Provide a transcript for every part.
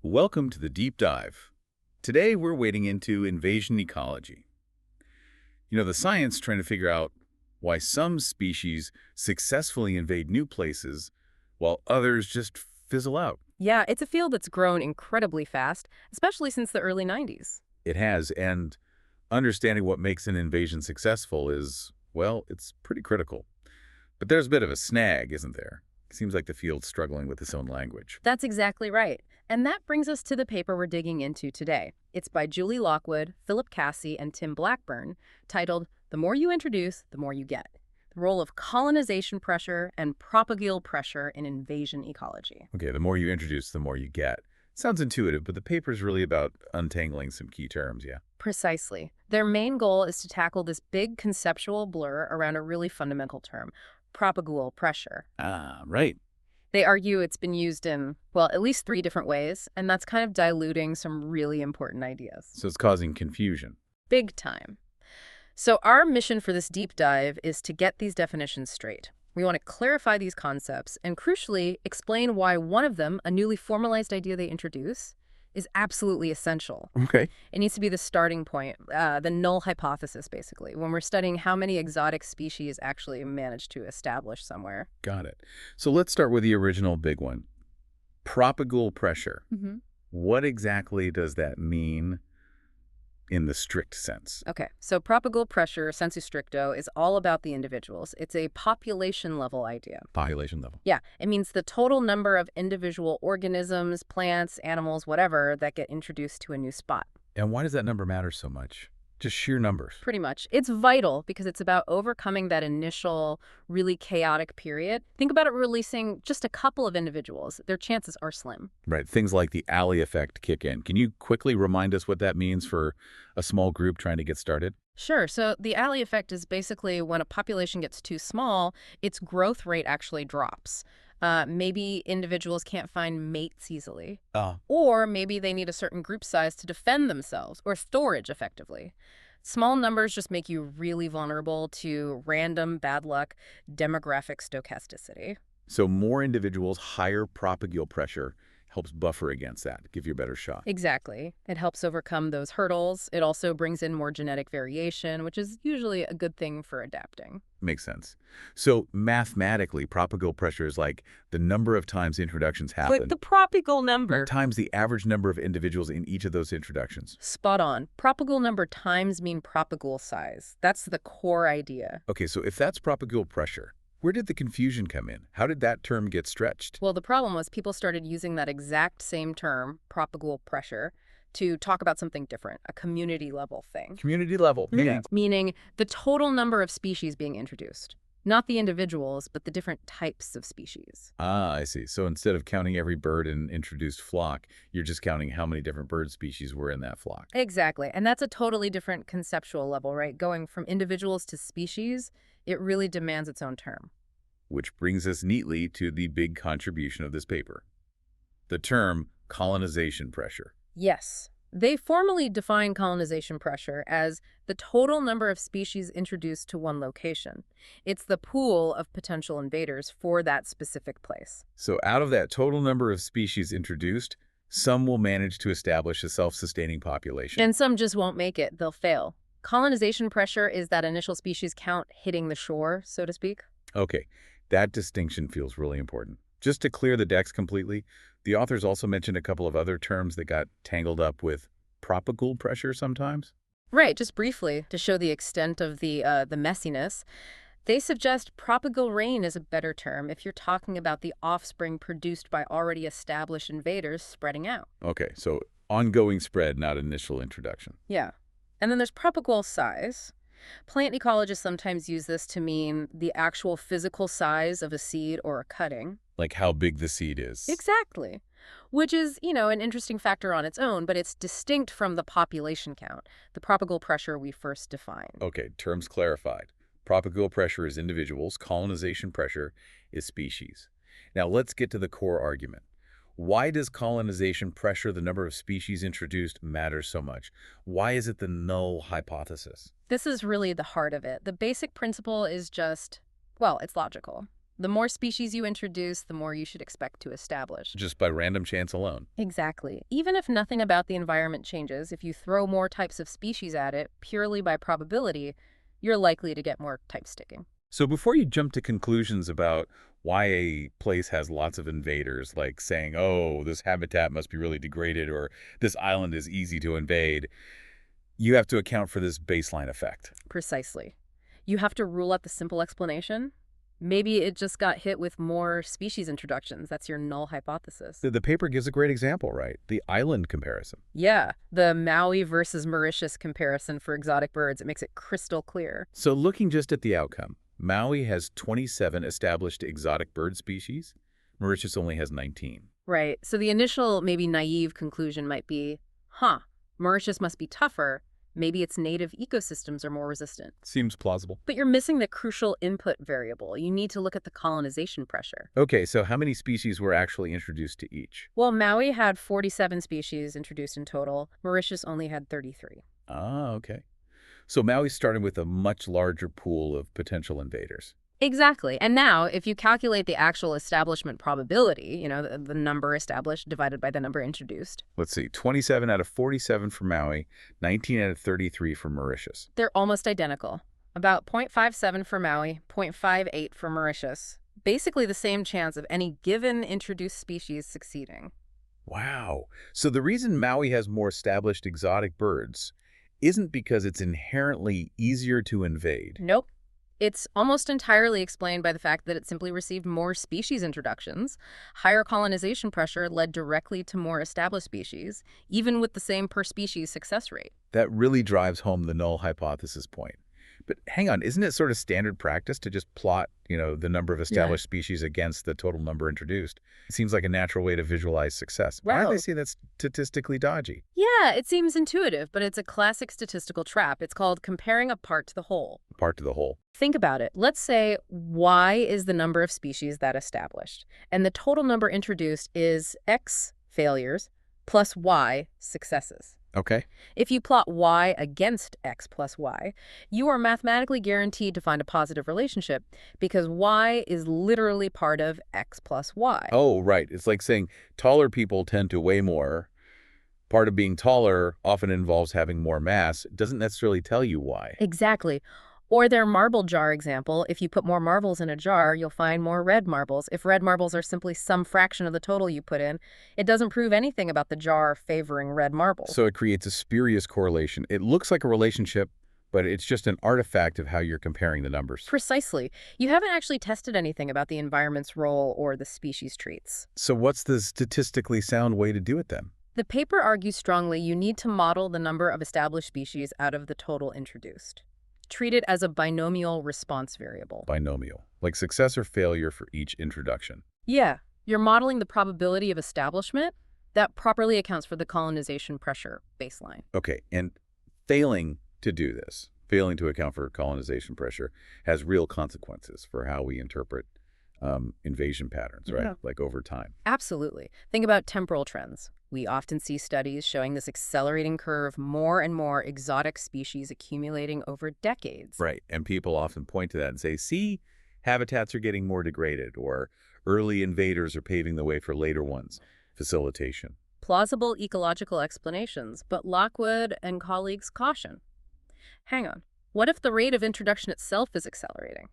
Welcome to the Deep Dive. Today we're wading into invasion ecology. The science trying to figure out why some species successfully invade new places while others just fizzle out. Yeah, it's a field that's grown incredibly fast, especially since the early 90s. It has, and understanding what makes an invasion successful is, well, it's pretty critical. But there's a bit of a snag, isn't there? Seems like the field's struggling with its own language. That's exactly right. And that brings us to the paper we're digging into today. It's by Julie Lockwood, Philip Cassey, and Tim Blackburn, titled The More You Introduce, the More You Get: The Role of Colonization Pressure and Propagule Pressure in Invasion Ecology. Okay, the more you introduce, the more you get. Sounds intuitive, but the paper's really about untangling some key terms, yeah? Precisely. Their main goal is to tackle this big conceptual blur around a really fundamental term: propagule pressure. Ah, right. They argue it's been used in, well, at least 3 different ways, and that's kind of diluting some really important ideas. So it's causing confusion. Big time. So our mission for this deep dive is to get these definitions straight. We want to clarify these concepts and, crucially, explain why one of them, a newly formalized idea they introduce, is absolutely essential. Okay. It needs to be the starting point, the null hypothesis, basically, when we're studying how many exotic species actually manage to establish somewhere. Got it. So let's start with the original big one. Propagule pressure. What exactly does that mean in the strict sense? Okay, so propagule pressure, sensu stricto, is all about the individuals. It's a population-level idea. Population level. Yeah, it means the total number of individual organisms, plants, animals, whatever, that get introduced to a new spot. And why does that number matter so much? Just sheer numbers. Pretty much. It's vital because it's about overcoming that initial, really chaotic period. Think about it releasing just a couple of individuals. Their chances are slim. Right. Things like the alley effect kick in. Can you quickly remind us what that means for a small group trying to get started? Sure. So the alley effect is basically when a population gets too small, its growth rate actually drops. Maybe individuals can't find mates easily. Or maybe they need a certain group size to defend themselves or storage effectively. Small numbers just make you really vulnerable to random bad luck, demographic stochasticity. So more individuals, higher propagule pressure helps buffer against that, give you a better shot. Exactly. It helps overcome those hurdles. It also brings in more genetic variation, which is usually a good thing for adapting. Makes sense. So mathematically, propagule pressure is like the number of times introductions happen. But the propagule number. Times the average number of individuals in each of those introductions. Spot on. Propagule number times mean propagule size. That's the core idea. Okay, so if that's propagule pressure, where did the confusion come in? How did that term get stretched? Well, the problem was people started using that exact same term, propagule pressure, to talk about something different, a community-level thing. Community level. Meaning the total number of species being introduced. Not the individuals, but the different types of species. Ah, I see. So instead of counting every bird in an introduced flock, you're just counting how many different bird species were in that flock. Exactly. And that's a totally different conceptual level, right? Going from individuals to species, it really demands its own term. Which brings us neatly to the big contribution of this paper. The term colonization pressure. Yes. They formally define colonization pressure as the total number of species introduced to one location. It's the pool of potential invaders for that specific place. So out of that total number of species introduced, some will manage to establish a self-sustaining population. And some just won't make it. They'll fail. Colonization pressure is that initial species count hitting the shore, so to speak. Okay, that distinction feels really important. Just to clear the decks completely, the authors also mentioned a couple of other terms that got tangled up with propagule pressure sometimes. Right, just briefly, to show the extent of the messiness, they suggest propagule reign is a better term if you're talking about the offspring produced by already established invaders spreading out. Okay, so ongoing spread, not initial introduction. Yeah. And then there's propagule size. Plant ecologists sometimes use this to mean the actual physical size of a seed or a cutting. Like how big the seed is. Exactly. Which is, an interesting factor on its own, but it's distinct from the population count, the propagule pressure we first defined. Okay, terms clarified. Propagule pressure is individuals, colonization pressure is species. Now let's get to the core argument. Why does colonization pressure the number of species introduced matter so much? Why is it the null hypothesis? This is really the heart of it. The basic principle is just, well, it's logical. The more species you introduce, the more you should expect to establish. Just by random chance alone. Exactly. Even if nothing about the environment changes, if you throw more types of species at it purely by probability, you're likely to get more type sticking. So before you jump to conclusions about why a place has lots of invaders, like saying, oh, this habitat must be really degraded or this island is easy to invade, you have to account for this baseline effect. Precisely. You have to rule out the simple explanation. Maybe it just got hit with more species introductions. That's your null hypothesis. The paper gives a great example, right? The island comparison. Yeah, the Maui versus Mauritius comparison for exotic birds, it makes it crystal clear. So looking just at the outcome, Maui has 27 established exotic bird species. Mauritius only has 19. Right. So the initial, maybe naive conclusion might be, Mauritius must be tougher. Maybe its native ecosystems are more resistant. Seems plausible. But you're missing the crucial input variable. You need to look at the colonization pressure. Okay, so how many species were actually introduced to each? Well, Maui had 47 species introduced in total. Mauritius only had 33. Ah, okay. So Maui started with a much larger pool of potential invaders. Exactly. And now, if you calculate the actual establishment probability, the number established divided by the number introduced. Let's see, 27 out of 47 for Maui, 19 out of 33 for Mauritius. They're almost identical. About 0.57 for Maui, 0.58 for Mauritius. Basically the same chance of any given introduced species succeeding. Wow. So the reason Maui has more established exotic birds isn't because it's inherently easier to invade. Nope. It's almost entirely explained by the fact that it simply received more species introductions. Higher colonization pressure led directly to more established species, even with the same per-species success rate. That really drives home the null hypothesis point. But hang on, isn't it sort of standard practice to just plot, the number of established species against the total number introduced? It seems like a natural way to visualize success. Why do they say that's statistically dodgy? Yeah, it seems intuitive, but it's a classic statistical trap. It's called comparing a part to the whole. Part to the whole. Think about it. Let's say Y is the number of species that established, and the total number introduced is X failures plus Y successes. Okay. If you plot Y against X plus Y, you are mathematically guaranteed to find a positive relationship because Y is literally part of X plus Y. Oh, right. It's like saying taller people tend to weigh more. Part of being taller often involves having more mass. It doesn't necessarily tell you why. Exactly. Or their marble jar example, if you put more marbles in a jar, you'll find more red marbles. If red marbles are simply some fraction of the total you put in, it doesn't prove anything about the jar favoring red marbles. So it creates a spurious correlation. It looks like a relationship, but it's just an artifact of how you're comparing the numbers. Precisely. You haven't actually tested anything about the environment's role or the species traits. So what's the statistically sound way to do it then? The paper argues strongly you need to model the number of established species out of the total introduced. Treat it as a binomial response variable. Binomial, like success or failure for each introduction. Yeah, you're modeling the probability of establishment that properly accounts for the colonization pressure baseline. Okay, and failing to do this, failing to account for colonization pressure, has real consequences for how we interpret invasion patterns, right? Yeah. Like over time. Absolutely. Think about temporal trends. We often see studies showing this accelerating curve, more and more exotic species accumulating over decades. Right, and people often point to that and say, see, habitats are getting more degraded, or early invaders are paving the way for later ones. Facilitation. Plausible ecological explanations, but Lockwood and colleagues caution. Hang on. What if the rate of introduction itself is accelerating?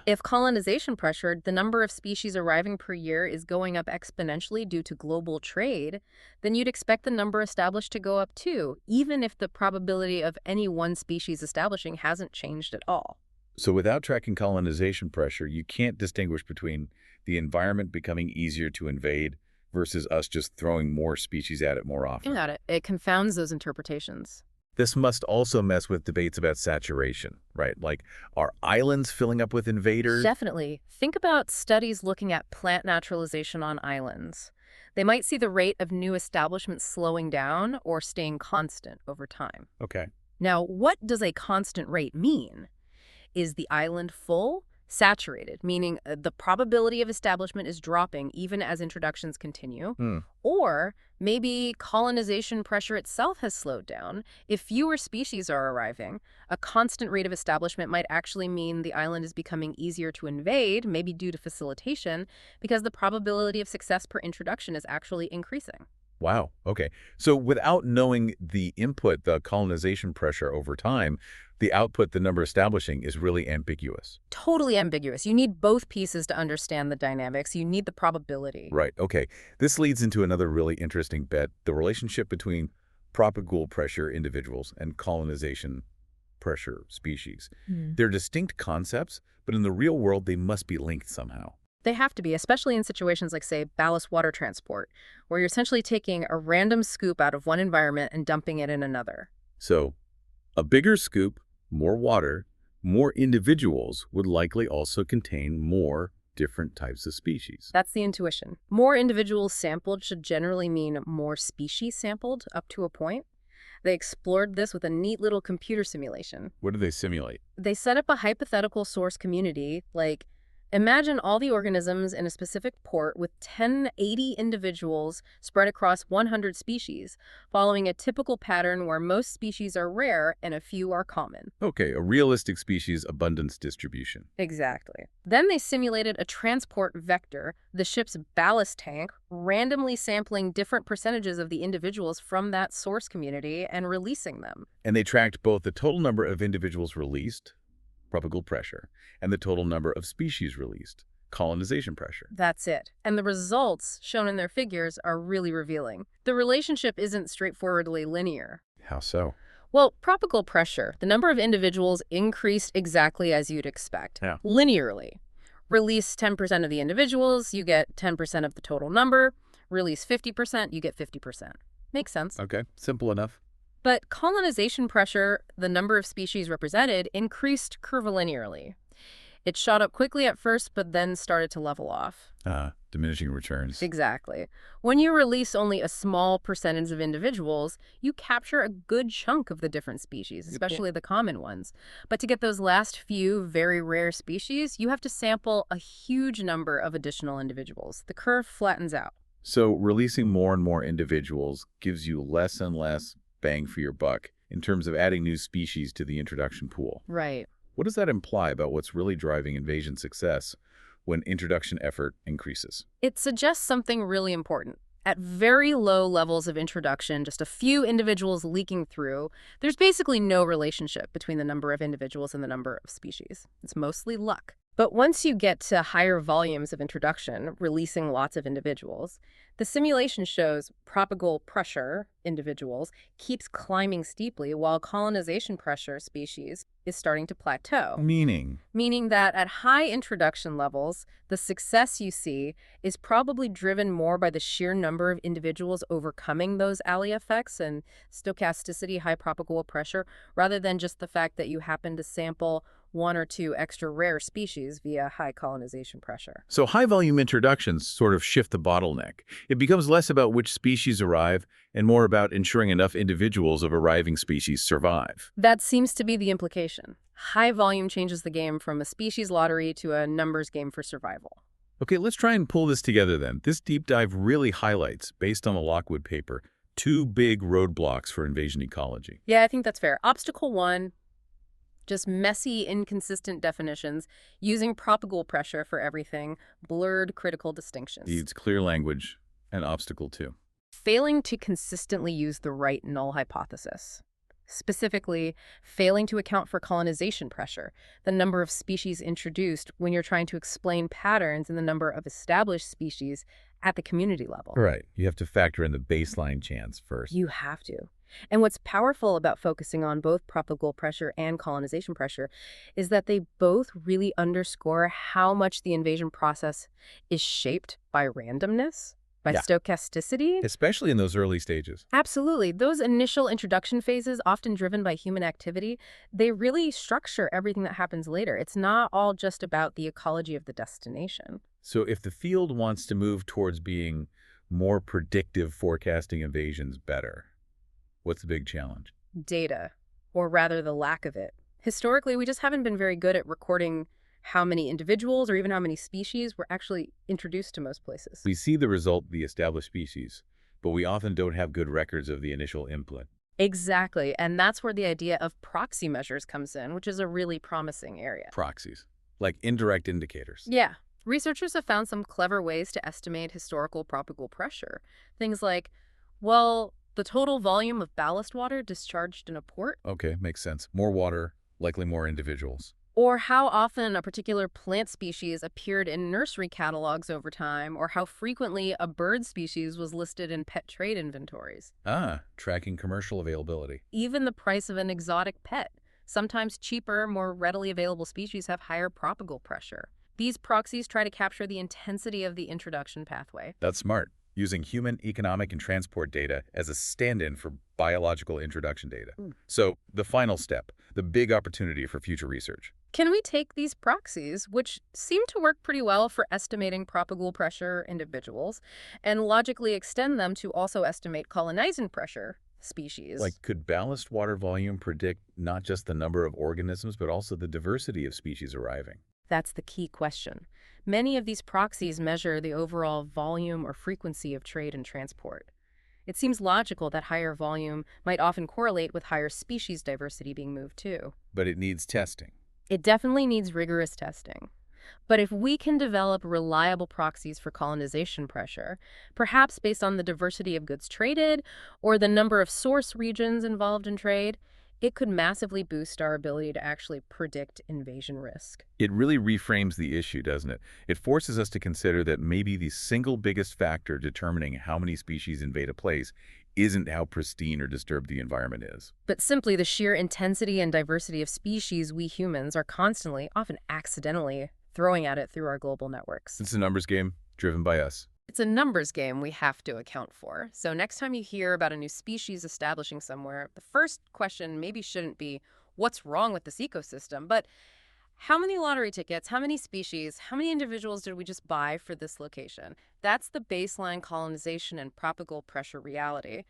If colonization pressured, the number of species arriving per year is going up exponentially due to global trade, then you'd expect the number established to go up too, even if the probability of any one species establishing hasn't changed at all. So without tracking colonization pressure, you can't distinguish between the environment becoming easier to invade versus us just throwing more species at it more often. You got it. It confounds those interpretations. This must also mess with debates about saturation, right? Like, are islands filling up with invaders? Definitely. Think about studies looking at plant naturalization on islands. They might see the rate of new establishments slowing down or staying constant over time. Okay. Now, what does a constant rate mean? Is the island full? Saturated, meaning the probability of establishment is dropping even as introductions continue. Hmm. Or maybe colonization pressure itself has slowed down. If fewer species are arriving, a constant rate of establishment might actually mean the island is becoming easier to invade, maybe due to facilitation, because the probability of success per introduction is actually increasing. Wow. Okay. So without knowing the input, the colonization pressure over time, the output, the number establishing, is really ambiguous. Totally ambiguous. You need both pieces to understand the dynamics. You need the probability. Right. Okay. This leads into another really interesting bet, the relationship between propagule pressure individuals and colonization pressure species. They're distinct concepts, but in the real world, they must be linked somehow. They have to be, especially in situations like, say, ballast water transport, where you're essentially taking a random scoop out of one environment and dumping it in another. So a bigger scoop, more water, more individuals would likely also contain more different types of species. That's the intuition. More individuals sampled should generally mean more species sampled up to a point. They explored this with a neat little computer simulation. What do they simulate? They set up a hypothetical source community, like imagine all the organisms in a specific port with 1080 individuals spread across 100 species, following a typical pattern where most species are rare and a few are common. Okay, a realistic species abundance distribution. Exactly. Then they simulated a transport vector, the ship's ballast tank, randomly sampling different percentages of the individuals from that source community and releasing them. And they tracked both the total number of individuals released, propagule pressure, and the total number of species released, colonization pressure. That's it. And the results shown in their figures are really revealing. The relationship isn't straightforwardly linear. How so? Well, propagule pressure, the number of individuals increased exactly as you'd expect, linearly. Release 10% of the individuals, you get 10% of the total number. Release 50%, you get 50%. Makes sense. Okay, simple enough. But colonization pressure, the number of species represented, increased curvilinearly. It shot up quickly at first, but then started to level off. Diminishing returns. Exactly. When you release only a small percentage of individuals, you capture a good chunk of the different species, especially the common ones. But to get those last few very rare species, you have to sample a huge number of additional individuals. The curve flattens out. So releasing more and more individuals gives you less and less bang for your buck in terms of adding new species to the introduction pool. Right. What does that imply about what's really driving invasion success when introduction effort increases? It suggests something really important. At very low levels of introduction, just a few individuals leaking through, there's basically no relationship between the number of individuals and the number of species. It's mostly luck. But once you get to higher volumes of introduction, releasing lots of individuals, the simulation shows propagule pressure, individuals, keeps climbing steeply while colonization pressure, species, is starting to plateau. Meaning That at high introduction levels, the success you see is probably driven more by the sheer number of individuals overcoming those alley effects and stochasticity, high propagule pressure, rather than just the fact that you happen to sample one or two extra rare species via high colonization pressure. So high-volume introductions sort of shift the bottleneck. It becomes less about which species arrive and more about ensuring enough individuals of arriving species survive. That seems to be the implication. High volume changes the game from a species lottery to a numbers game for survival. Okay, let's try and pull this together then. This deep dive really highlights, based on the Lockwood paper, two big roadblocks for invasion ecology. Yeah, I think that's fair. Obstacle one, just messy, inconsistent definitions, using propagule pressure for everything, blurred critical distinctions. Needs clear language, and obstacle two. Failing to consistently use the right null hypothesis. Specifically, failing to account for colonization pressure, the number of species introduced when you're trying to explain patterns in the number of established species at the community level. Right. You have to factor in the baseline chance first. You have to. And what's powerful about focusing on both propagule pressure and colonization pressure is that they both really underscore how much the invasion process is shaped by randomness, by stochasticity. Especially in those early stages. Absolutely. Those initial introduction phases, often driven by human activity, they really structure everything that happens later. It's not all just about the ecology of the destination. So if the field wants to move towards being more predictive, forecasting invasions better, what's the big challenge? Data, or rather the lack of it. Historically, we just haven't been very good at recording how many individuals or even how many species were actually introduced to most places. We see the result, the established species, but we often don't have good records of the initial input. Exactly, and that's where the idea of proxy measures comes in, which is a really promising area. Proxies, like indirect indicators. Yeah. Researchers have found some clever ways to estimate historical propagule pressure. Things like, well, the total volume of ballast water discharged in a port, Okay, makes sense. More water, likely more individuals. or how often a particular plant species appeared in nursery catalogs over time, or how frequently a bird species was listed in pet trade inventories. Tracking commercial availability. Even the price of an exotic pet. Sometimes cheaper, more readily available species have higher propagule pressure. These proxies try to capture the intensity of the introduction pathway. That's smart, using human, economic, and transport data as a stand-in for biological introduction data. So, the final step, the big opportunity for future research. Can we take these proxies, which seem to work pretty well for estimating propagule pressure individuals, and logically extend them to also estimate colonizing pressure species? Like, could ballast water volume predict not just the number of organisms, but also the diversity of species arriving? That's the key question. Many of these proxies measure the overall volume or frequency of trade and transport. It seems logical that higher volume might often correlate with higher species diversity being moved too. But it needs testing. It definitely needs rigorous testing. But if we can develop reliable proxies for colonization pressure, perhaps based on the diversity of goods traded or the number of source regions involved in trade, it could massively boost our ability to actually predict invasion risk. It really reframes the issue, doesn't it? It forces us to consider that maybe the single biggest factor determining how many species invade a place isn't how pristine or disturbed the environment is. But simply the sheer intensity and diversity of species we humans are constantly, often accidentally, throwing at it through our global networks. It's a numbers game driven by us. It's a numbers game we have to account for. So next time you hear about a new species establishing somewhere, the first question maybe shouldn't be, what's wrong with this ecosystem? But how many lottery tickets, how many species, how many individuals did we just buy for this location? That's the baseline colonization and propagule pressure reality.